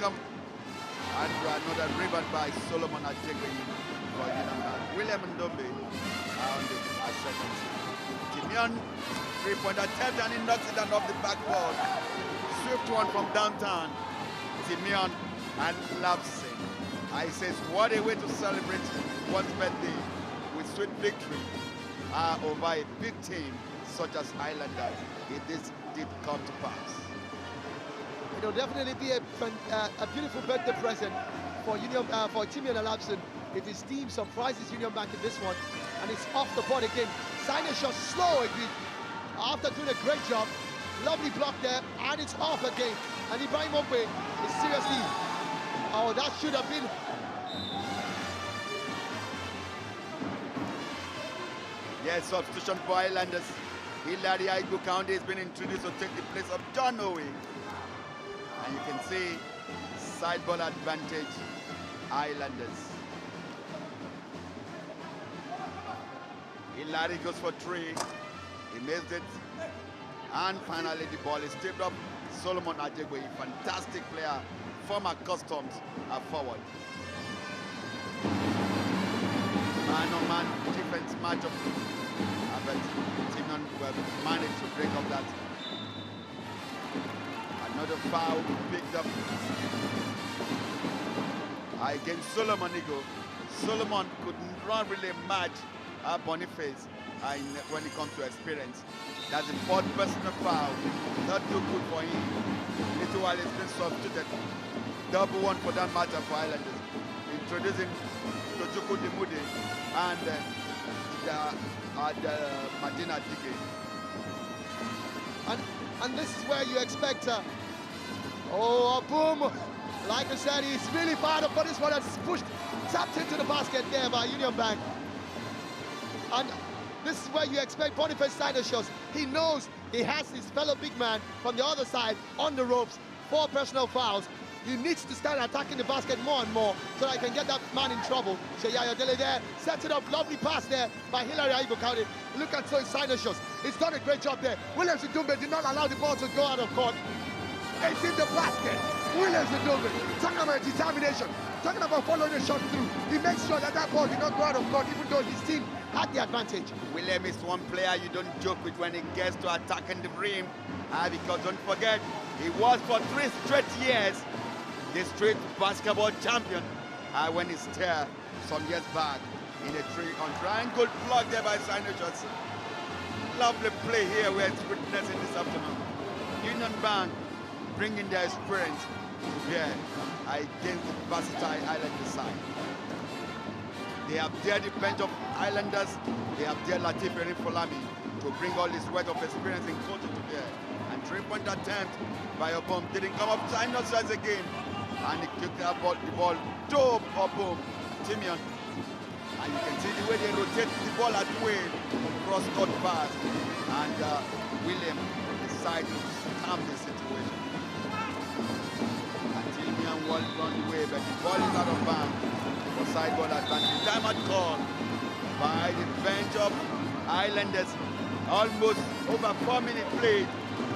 come. And another rebound by Solomon Ajegbe for Union Bank. William Ndoumbe on the second. Timion, 3-point attempt, and he knocks it down off the backboard. Swift one from downtown. Timion and Lapsin. I says, what a way to celebrate one's birthday with sweet victory over a big team such as Islanders. This did come to pass. It'll definitely be a beautiful birthday present for Timion and Lapsin if his team surprises Union Bank in this one, and it's off the board again. Signer shot slow again after doing a great job. Lovely block there, and it's off again. And Ibrahim Ndoumbe is seriously, oh, that should have been. Yes, substitution for Islanders. Hilary Aigu County has been introduced to take the place of John Owe. And you can see side ball advantage, Islanders. Hilary goes for 3. He missed it. And finally the ball is tipped up. Solomon Ajegbe, fantastic player, former Customs forward. Man-on-man defense matchup. But Timion will manage to break up that. Another foul picked up against Solomon Igo. Solomon could not really match Boniface when it comes to experience. That's the 4th personal foul. Not too good for him. Little while he's been substituted. Double one for that matter for Islanders. Introducing Tojuku Dimude and Madina Dike. And this is where you expect boom. Like I said, he's really fired up, but this one has pushed, tapped into the basket there by Union Bank. And this is where you expect Boniface Signer shots. He knows he has his fellow big man from the other side on the ropes. 4 personal fouls. He needs to start attacking the basket more and more so that he can get that man in trouble. Sheyaya Dele there, sets it up, lovely pass there by Hilary Aigu County. Look at his Signer shots. He's done a great job there. Williams Ndoumbe did not allow the ball to go out of court. It's in the basket. Williams Ndoumbe, talking about determination, talking about following the shot through. He makes sure that that ball did not go out of court, even though his team had the advantage. William is one player you don't joke with when he gets to attacking the rim, because don't forget, he was for 3 straight years the straight basketball champion when he started some years back in a triangle block there by Signer shots. Lovely play here we're witnessing this afternoon. Union Bank bringing their experience to bear against the versatile Islanders side. They have there the bench of Islanders, they have there Latif Folami to bring all this weight of experience and coaching to bear. And 3-point attempt by Obum didn't come up. Signer shots again. And he kicked the ball to Obum, Timion. And you can see the way they rotate the ball at will, cross-court pass. And William decides to calm the situation. And Timion will run away, but the ball is out of bounds for side ball advantage. Timeout call by the bench of Islanders. Almost over 4 minutes played.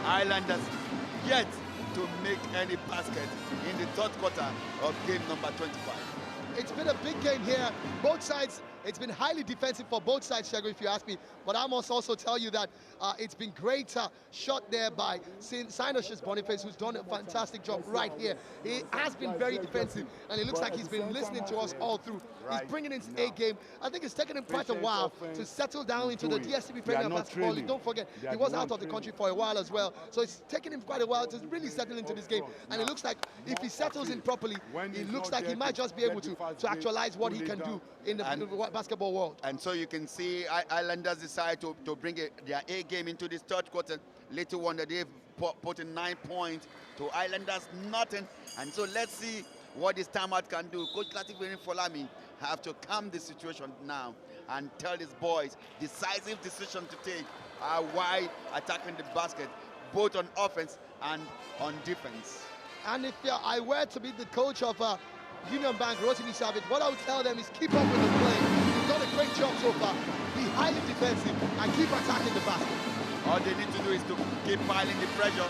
Islanders yet to make any basket in the 3rd quarter of game number 25. It's been a big game here. Both sides, it's been highly defensive for both sides, Shego, if you ask me. But I must also tell you that it's been great shot there by Signer-Shots Boniface, who's done a fantastic job right here. He has been very defensive, and it looks like he's been listening to us all through. He's bringing in his A game. I think it's taken him quite a while to settle down into the DSTV Premier Basketball League. Don't forget, he was out of the country for a while as well. So it's taken him quite a while to really settle into this game. And it looks like if he settles in properly, it looks like he might just be able to actualize what he can do in the basketball world. And so you can see Islanders decide to bring their A game into this 3rd quarter. Little wonder they've put in 9 points to Islanders, nothing. And so let's see what this timeout can do. Coach Latif Folami have to calm the situation now and tell his boys decisive decision to take while attacking the basket, both on offense and on defense. And if I were to be the coach of Union Bank, Rotimi Savage, what I would tell them is keep up with the play. You've done a great job so far. Be highly defensive and keep attacking the basket. All they need to do is to keep piling the pressure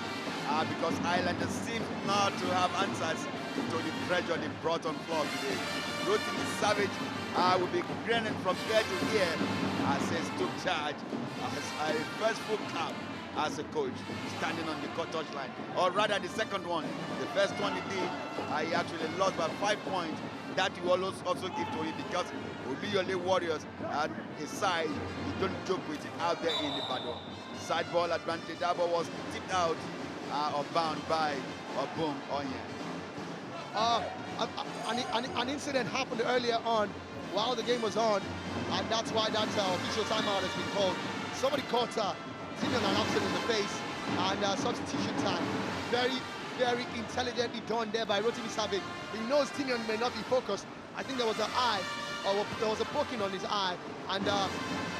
because Islanders seem not to have answers to the pressure they brought on floor today. Rotimi Savage will be grinning from ear to ear as he took charge as a first full cap as a coach, standing on the touchline. Or rather, the second one. The first one he did, he actually lost by 5 points. That you also give to him because Oluyole Warriors and his side, you don't joke with it out there in the battle. Side ball advantage. That ball was tipped out or bound by Obum Onye. An incident happened earlier on while the game was on, and that's why that official timeout has been called. Somebody caught Timion Alapson in the face, and substitution time. Very, very intelligently done there by Rotimi Savage. He knows Timion may not be focused. I think there was an eye, or there was a poking on his eye, and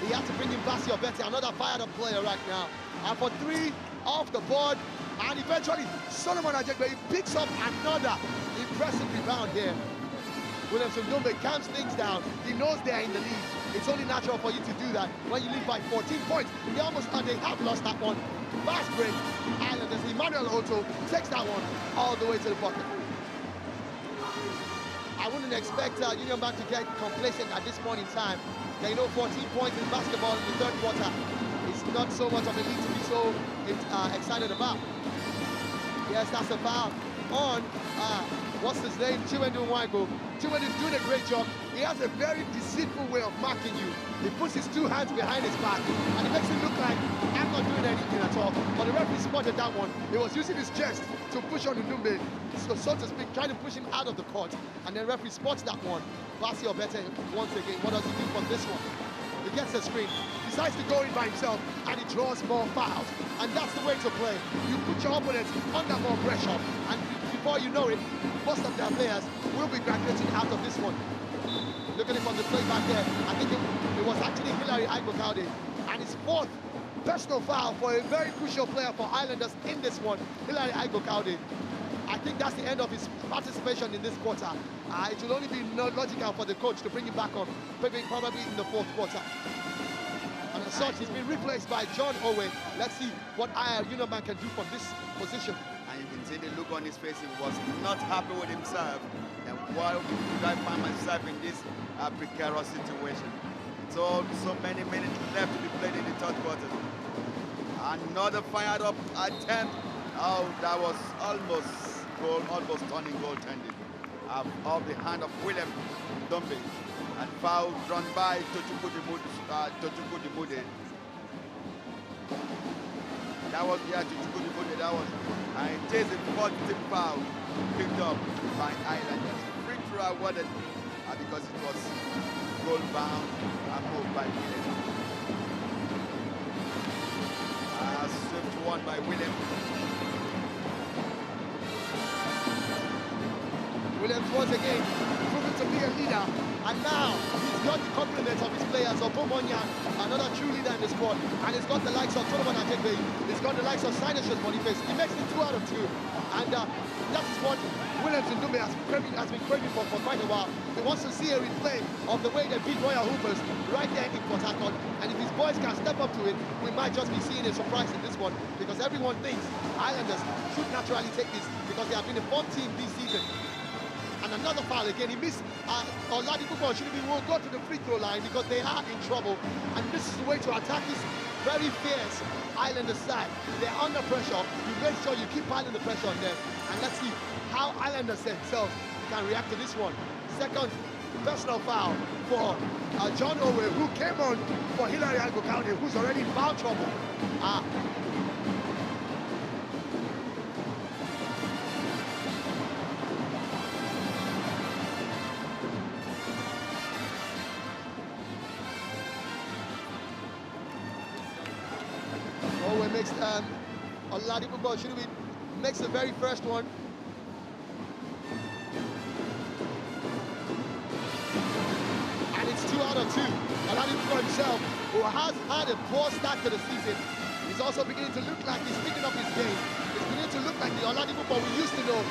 he had to bring in Basi Obete, another fired-up player right now. And for 3 off the board, and eventually Solomon Ajegbe picks up another impressive rebound here. Williamson Ndoumbe calms things down. He knows they're in the lead. It's only natural for you to do that when you lead by 14 points. They have lost that one. Fast break. Islanders, Emmanuel Otto takes that one all the way to the bucket. I wouldn't expect Union Bank to get complacent at this point in time. They know 14 points in basketball in the third quarter. It's not so much of a lead to be so excited about. Yes, that's a foul on, what's his name, Chiwendu Nwango. Chiwendu's doing a great job. He has a very deceitful way of marking you. He puts his 2 hands behind his back, and it makes it look like I'm not doing anything at all. But the referee spotted that one. He was using his chest to push on Ndoumbe, so to speak, trying to push him out of the court. And then the referee spots that one. Basi Obete once again. What does he do from this one? He gets a screen, decides to go in by himself, and he draws more fouls. And that's the way to play. You put your opponents under more pressure, and before you know it, most of their players will be graduating out of this one. Look at it from the play back there. I think it was actually Hilary Agbokaude, and his 4th personal foul for a very crucial player for Islanders in this one, Hilary Agbokaude. I think that's the end of his participation in this quarter. It will only be logical for the coach to bring him back on, probably in the 4th quarter. And as such, he's been replaced by John Owe. Let's see what Union Bank can do from this position. And you can see the look on his face. He was not happy with himself. And why did I find myself in this precarious situation? So many minutes left to be played in the third quarter. Another fired up attempt. Oh, that was almost turning goaltending. Off the hand of William Ndoumbe. And foul drawn by Tochukwu Dimude. That was, Tochukwu Dimude, that was. And it is a 4th foul picked up by Islanders. Free throw awarded because it was goal bound and moved by William. Swift one by William. Williams once again proven to be a leader, and now he's got the compliments of his players. Obomonya, another true leader in the squad, and he's got the likes of Solomon Ajegbe, he's got the likes of Sinus Boniface. He makes it 2 out of 2, and that's what Williams and Ndoumbe has been craving for quite a while. He wants to see a replay of the way they beat Royal Hoopers right there in Port Harcourt, and if his boys can step up to it, we might just be seeing a surprise in this one, because everyone thinks Islanders should naturally take this because they have been a fun team this season. And another foul again. He missed. Oladipo will go to the free throw line because they are in trouble. And this is the way to attack this very fierce Islanders side. They're under pressure. You make sure you keep piling the pressure on them. And let's see how Islanders themselves can react to this one. Second personal foul for John Owe, who came on for Hilary Agbokaude, who's already in foul trouble. Makes Oladipo makes the very first one. And it's 2 out of 2. Oladipo himself, who has had a poor start to the season, is also beginning to look like he's picking up his game. He's beginning to look like the Oladipo we used to know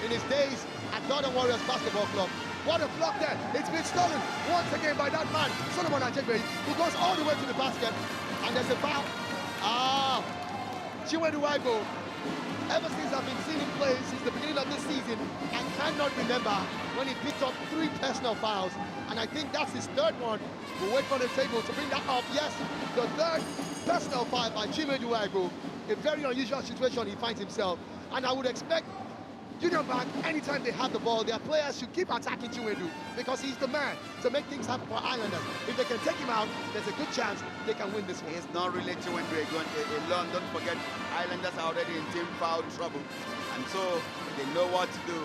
in his days at Northern Warriors Basketball Club. What a block there. It's been stolen once again by that man, Solomon Ajegbe, who goes all the way to the basket. And there's a foul. Chiwendu Nwango, ever since I've been seeing him play since the beginning of this season, I can't not remember when he picked up 3 personal fouls, and I think that's his 3rd one. We'll wait for the table to bring that up. Yes, the 3rd personal foul by Ndoumbe. A very unusual situation he finds himself, and I would expect Union Bank, anytime they have the ball, their players should keep attacking Chiwendu because he's the man to make things happen for Islanders. If they can take him out, there's a good chance they can win this one. It's not really Chiwendu alone. Don't forget, Islanders are already in team foul trouble, and so they know what to do.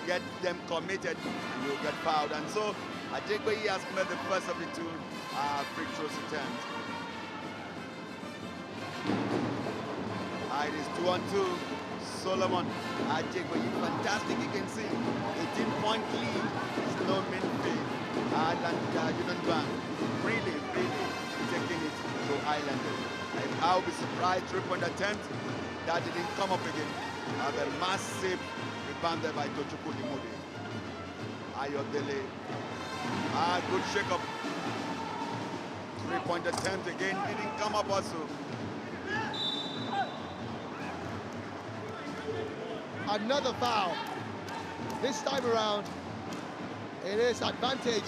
Get them committed, and you'll get fouled. And so I think he has made the first of the 2 free throws attempts. It is 2-on-2. Solomon, Ajegbe, fantastic. You can see 18-point lead. It's no mean feat. And Union Bank really taking it to Islanders. I'll be surprised 3-point attempt that didn't come up again. A massive rebound there by Tochukwu Ndoumbe. Ayodele. Good shake up. 3-point attempt again didn't come up also. Another foul. This time around, it is advantage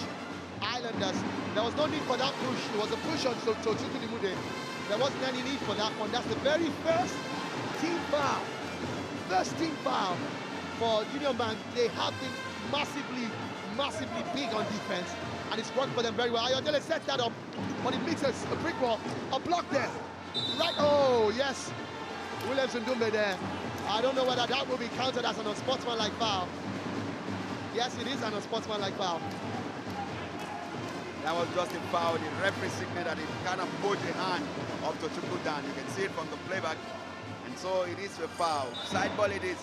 Islanders. There was no need for that push. It was a push on Tochukwu Ndoumbe. There wasn't any need for that one. That's the very first team foul. First team foul for Union Bank. They have been massively big on defense, and it's worked for them very well. Ayodele sets that up, but it meets a brick wall. A block there. Right, oh, yes. Williams and Ndoumbe there. I don't know whether that will be counted as an unsportsmanlike foul. Yes, it is an unsportsmanlike foul. That was just a foul. The referee signaled that it kind of put the hand of Tochukwu down. You can see it from the playback. And so it is a foul. Side ball it is.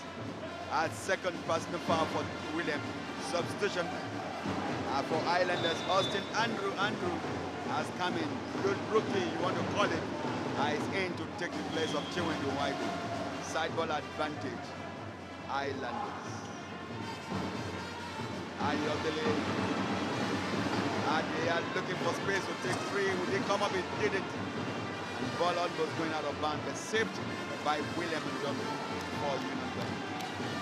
At 2nd personal foul for William. Substitution for Islanders. Austin Andrew has come in. Good rookie, you want to call it. Is in to take the place of Chiwendu Waibu. Side ball advantage. Islanders. Ayodele. They are looking for space to take 3. Will they come up? It didn't. And the ball almost going out of bounds. But saved by William Ndoumbe for Union Bank.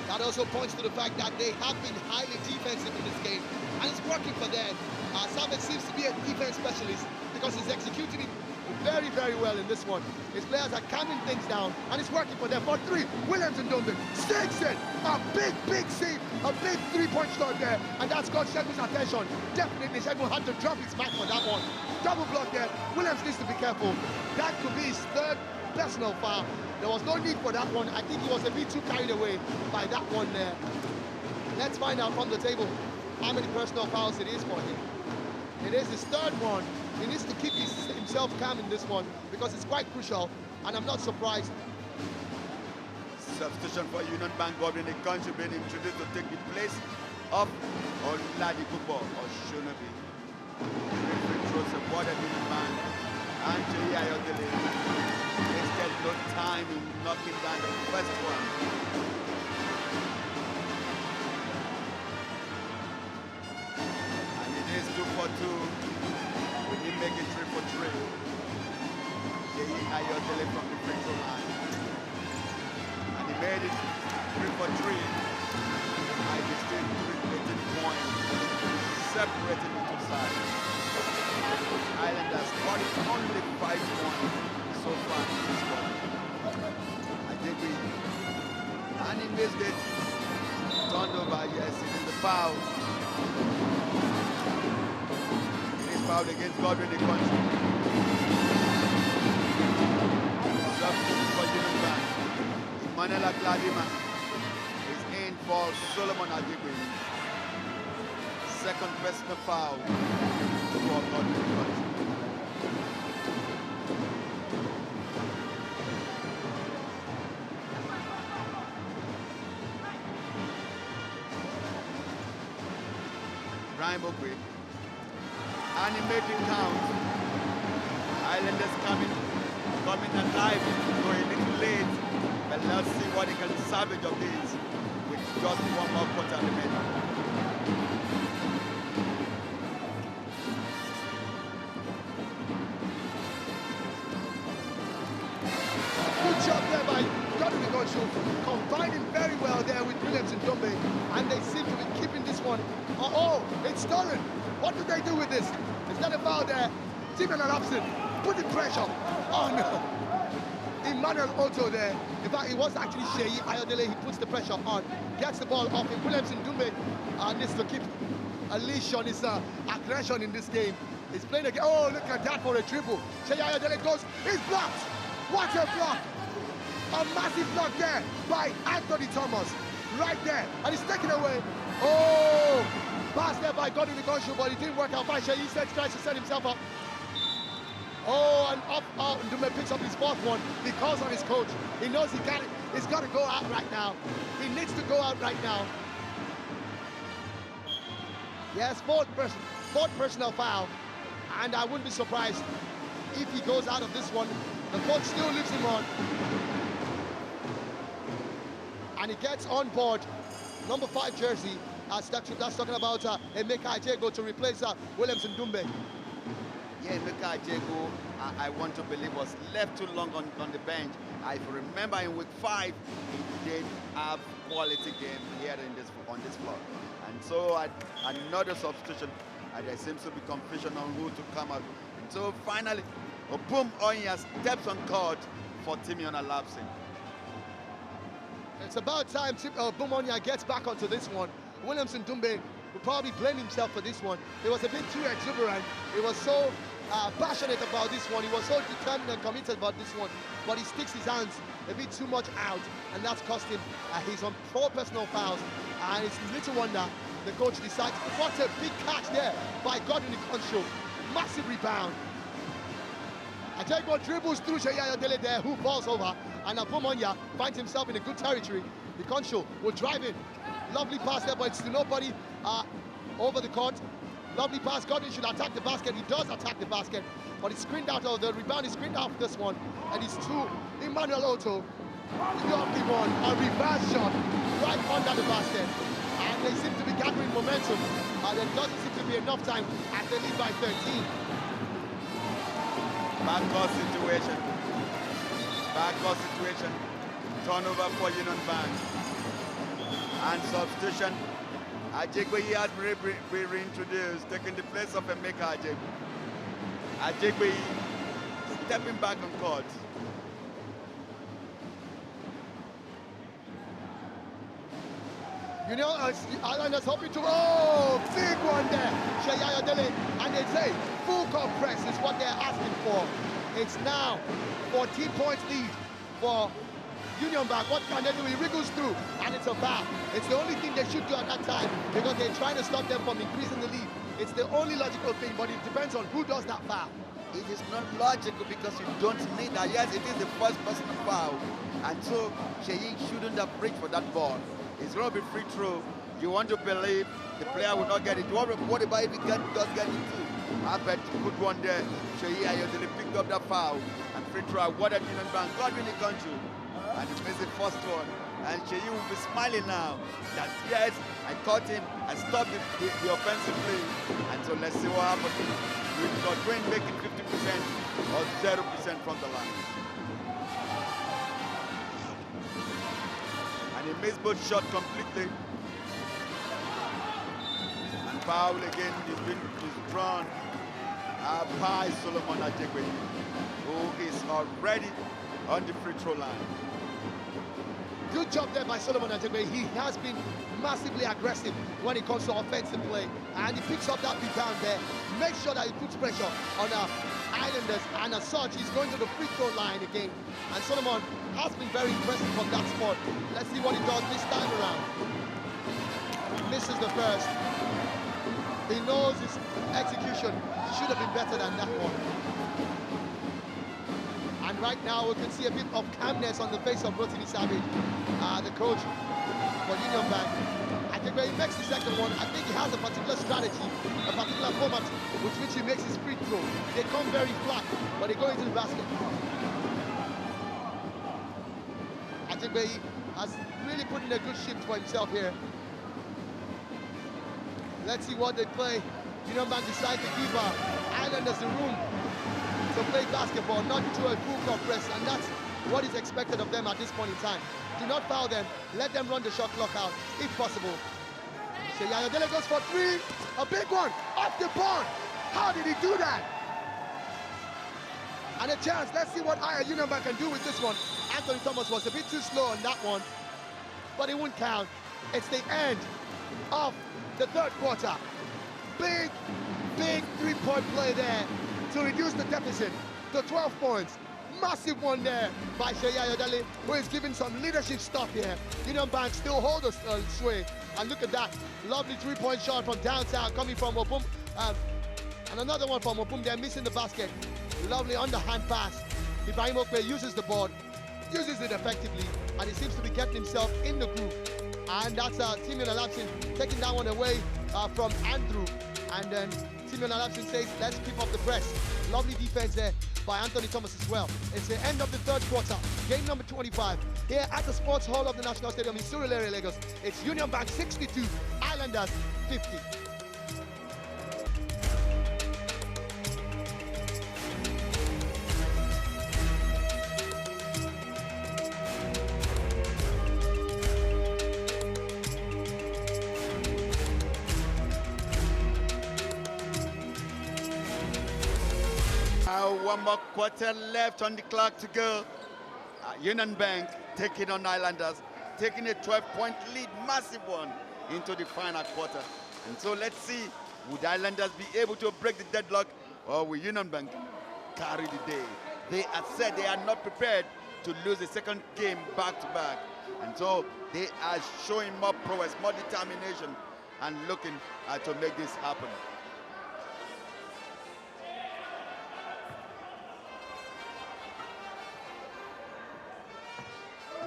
That also points to the fact that they have been highly defensive in this game, and it's working for them. Savage seems to be a defense specialist because he's executing it very well in this one. His players are calming things down, and it's working for them. For 3, Williams and Ndoumbe stakes it. A big save, a big 3-point shot there, and that's got Shegun's attention. Definitely, Shegun had to drop his back for that one. Double block there. Williams needs to be careful. That could be his 3rd personal foul. There was no need for that one. I think he was a bit too carried away by that one there. Let's find out from the table how many personal fouls it is for him. It is his 3rd one. He needs to keep himself calm in this one because it's quite crucial, and I'm not surprised. Substitution for Union Bank. Godwin Ekanju being introduced to take the place of Oladipupo or Shonobi. Free throws awarded Union Bank. Anjali Ayodele wasted no time in knocking down the first one. And it is 2 for 2. We didn't make it 3 for 3. Ayodele from the free throw line. And he made it 3 for 3. I still 18 points. Separated into sides. Islanders got only 5 points so far in this one. I think and he missed it. Turned over, yes, it is the foul. It is fouled against Godwin Ekanju. Substitute for Union Bank. Emmanuel Akladima is in for Solomon Ajegbe. 2nd personal foul for Godwin Ekanju. Brian Bogwe, and he made it count. Islanders coming alive, though a little late, but let's see what he can salvage of this with just 1 more quarter remaining. Good job there by Godwin Ekanju, combining very well there with Williams and Ndoumbe, and they seem to be one. Oh, it's stolen. What do they do with this? Is that a foul there? Timon Alapson put the pressure. Oh no. Emmanuel Otto there. In fact, it was actually Sheyi Ayodele. He puts the pressure on, gets the ball off him. Ndoumbe needs to keep a leash on his aggression in this game. He's playing again. Oh, look at that for a dribble. Sheyi Ayodele goes, he's blocked. What a block. A massive block there by Anthony Thomas. Right there. And he's taken away. Oh, pass there by Godwin Ikonshu, but it didn't work out fine. Sheyi tries to set himself up. Oh, and up, Ndoumbe picks up his fourth one. He calls on his coach. He knows he got it. He's got to go out right now. He needs to go out right now. Yes, fourth personal foul. And I wouldn't be surprised if he goes out of this one. The coach still leaves him on. And he gets on board number 5 jersey. That's talking about Emeka Ajego to replace Williams Ndoumbe. Yeah, Emeka Ajego, I want to believe, was left too long on the bench. I remember in week 5, he did have quality game here on this floor. And so another substitution, and there seems to be confusion on who to come out. And so finally, Obum Onya steps on court for Timion Alapson. It's about time Obum Onya gets back onto this one. Williams Ndoumbe will probably blame himself for this one. It was a bit too exuberant. He was so passionate about this one. He was so determined and committed about this one. But he sticks his hands a bit too much out, and that's cost him. He's on 4 personal fouls, and it's little wonder the coach decides. What a big catch there by Godwin Ikonshu. Massive rebound. Ajego dribbles through Sheyi Ayodele there, who falls over, and Obum Onya finds himself in a good territory. Ikonshu will drive in. Lovely pass there, but it's to nobody over the court. Lovely pass. Godwin should attack the basket. He does attack the basket, but he's screened out of the rebound. He's screened out of this one, and it's to Emmanuel Otto. Lovely one, a reverse shot right under the basket, and they seem to be gathering momentum. There doesn't seem to be enough time as they lead by 13. Backcourt situation. Backcourt situation. Turnover for Union Bank. And substitution. Ajegbe has been reintroduced, taking the place of Emeka Ajegbe. Ajegbe stepping back on court. You know, Islanders hoping to, oh, big one there, Sheyi Ayodele, and they say full court press is what they're asking for. It's now 14 points lead for Union Bank. What can they do? He wriggles through, and it's a foul. It's the only thing they should do at that time, because they're trying to stop them from increasing the lead. It's the only logical thing, but it depends on who does that foul. It is not logical because you don't need that. Yes, it is the first personal foul, and so Sheyi shouldn't have reached for that ball. It's going to be free throw. You want to believe the player will not get it. What about if he does get it too? I bet good one there. Sheyi Ayodele picked up that foul, and free throw awarded Union Bank. Godwin Ikonshu, and he missed the first one. And Sheyi will be smiling now that yes, I caught him, I stopped the offensive play. And so let's see what happens. We've got Dwayne making 50% or 0% from the line. And he missed both shots completely. And foul again is drawn by Solomon Ajegbe, who is already on the free throw line. Good job there by Solomon Ajegbe. He has been massively aggressive when it comes to offensive play, and he picks up that rebound there. Make sure that he puts pressure on the Islanders, and as such, he's going to the free throw line again. And Solomon has been very impressive from that spot. Let's see what he does this time around. Misses the first. He knows his execution should have been better than that one. And right now we can see a bit of calmness on the face of Rotimi Savage, the coach for Union Bank. I think when he makes the second one, I think he has a particular strategy, a particular format with which he makes his free throw. They come very flat, but they go into the basket. I think he has really put in a good shift for himself here. Let's see what they play. Union Bank decide to give Islanders the room to play basketball, not to a full court press, and that's what is expected of them at this point in time. Do not foul them, let them run the shot clock out, if possible. Yaya Dele goes for three. A big one off the board. How did he do that? And a chance. Let's see what Union Bank can do with this one. Anthony Thomas was a bit too slow on that one, but it won't count. It's the end of the third quarter. Big three-point play there to reduce the deficit to 12 points. Massive one there by Yaya Dele, who is giving some leadership stuff here. Union Bank still hold us sway. And look at that. Lovely three-point shot from downtown coming from Obum. And another one from Obum there, missing the basket. Lovely underhand pass. Ibrahim Okpe uses the board, uses it effectively, and he seems to be getting himself in the groove. And that's Timion Alapsin taking that one away from Andrew. And then Timion Alapsin says, let's keep up the press. Lovely defense there by Anthony Thomas as well. It's the end of the third quarter, game number 25, here at the Sports Hall of the National Stadium in Surulere, Lagos. It's Union Bank 62, Islanders 50. One more quarter left on the clock to go. Union Bank taking on Islanders, taking a 12-point lead, massive one, into the final quarter. And so let's see, would Islanders be able to break the deadlock, or will Union Bank carry the day? They have said they are not prepared to lose the second game back-to-back. And so they are showing more prowess, more determination, and looking to make this happen.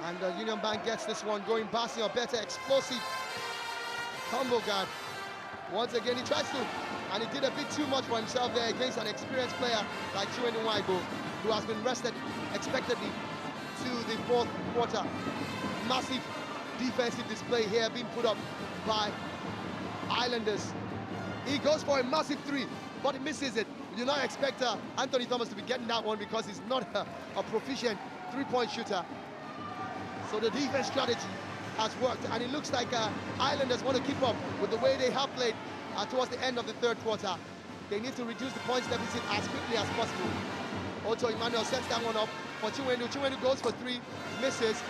And Union Bank gets this one going. Bassi or better explosive combo guard. Once again, he tries to, and he did a bit too much for himself there against an experienced player like Chiwendu Nwaibo, who has been rested expectedly to the fourth quarter. Massive defensive display here being put up by Islanders. He goes for a massive three, but he misses it. You do not expect Anthony Thomas to be getting that one because he's not a proficient three-point shooter. So the defense strategy has worked, and it looks like Islanders want to keep up with the way they have played towards the end of the third quarter. They need to reduce the points deficit as quickly as possible. Otto Emmanuel sets that one up for Chiwendu. Chiwendu goes for three, misses,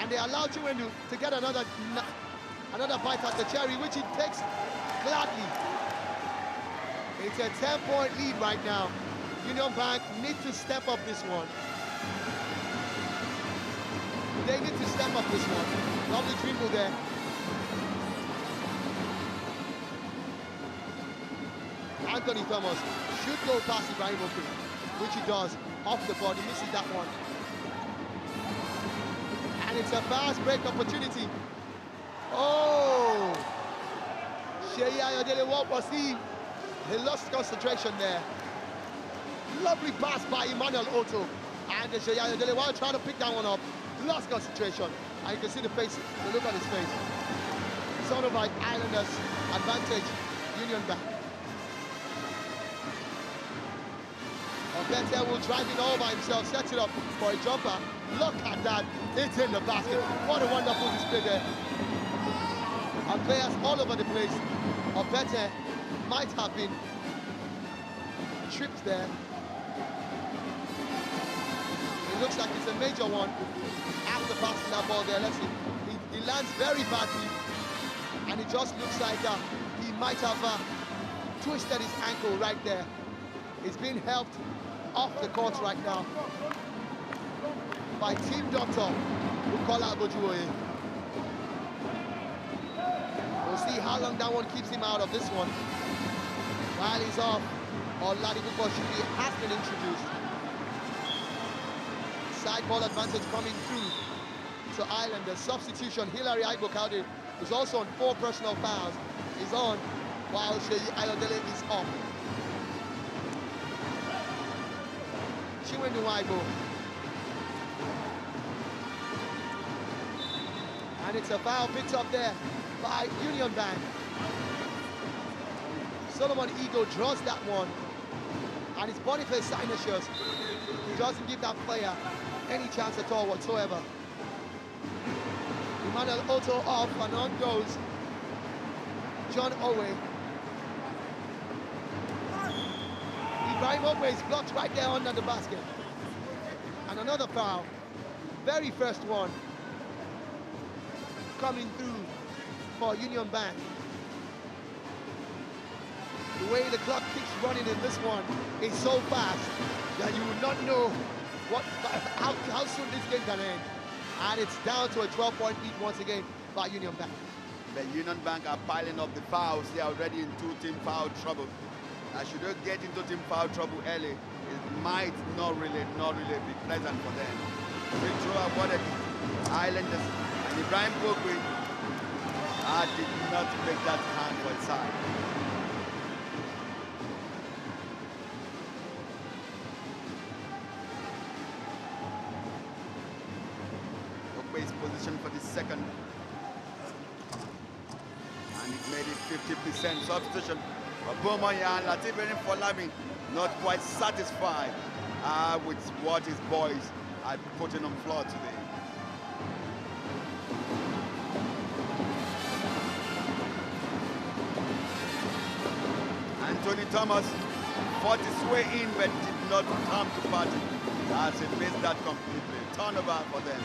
and they allow Chiwendu to get another bite at the cherry, which he takes gladly. It's a 10-point lead right now. Union Bank need to step up this one. They need to step up this one. Lovely dribble there. Anthony Thomas should go past Ibrahim Okpe, which he does. Off the body, misses that one. And it's a fast break opportunity. Oh! Yaya Dele, what was he? He lost concentration there. Lovely pass by Emmanuel Otto. And Yaya Dele, while trying to pick that one up, lost concentration, and you can see the face, the look on his face. Sort of like Islanders advantage, Union Bank. Obete will drive it all by himself, sets it up for a jumper. Look at that, it's in the basket. What a wonderful display there. And players all over the place. Obete might have been tripped there. It looks like it's a major one. After passing that ball there, let's see. He lands very badly, and it just looks like he might have twisted his ankle right there. He's being helped off the court right now by team doctor Bukola Abojuwoye. We'll see how long that one keeps him out of this one. While he's off, Oladipo Boshibi has been introduced. Side ball advantage coming through to Islanders. Substitution, Hilary Aibokade, who's also on 4 personal fouls, is on, while Sheyi Ayodele is off. Chiwendu Nwaibo. And it's a foul picked up there by Union Bank. Solomon Ego draws that one, and it's Boniface Signatius who doesn't give that player any chance at all whatsoever. Emmanuel Otto off, and on goes John Owe. Ibrahim Owe is blocked right there under the basket. And another foul. Very first one coming through for Union Bank. The way the clock keeps running in this one is so fast that you will not know how soon this game can end. And it's down to a 12-point lead once again by Union Bank. The Union Bank are piling up the fouls. They are already in two-team foul trouble. As you don't get into team foul trouble early, it might not really be pleasant for them. Free throw awarded Islanders, and Ibrahim Bokwe did not make that hand for his side. Bokwe's position for the second, and it made it 50% substitution. But Bomoya and Latif Folabi not quite satisfied with what his boys are putting on floor today. Anthony Thomas fought his way in but did not come to party as he missed that completely. Turnover for them.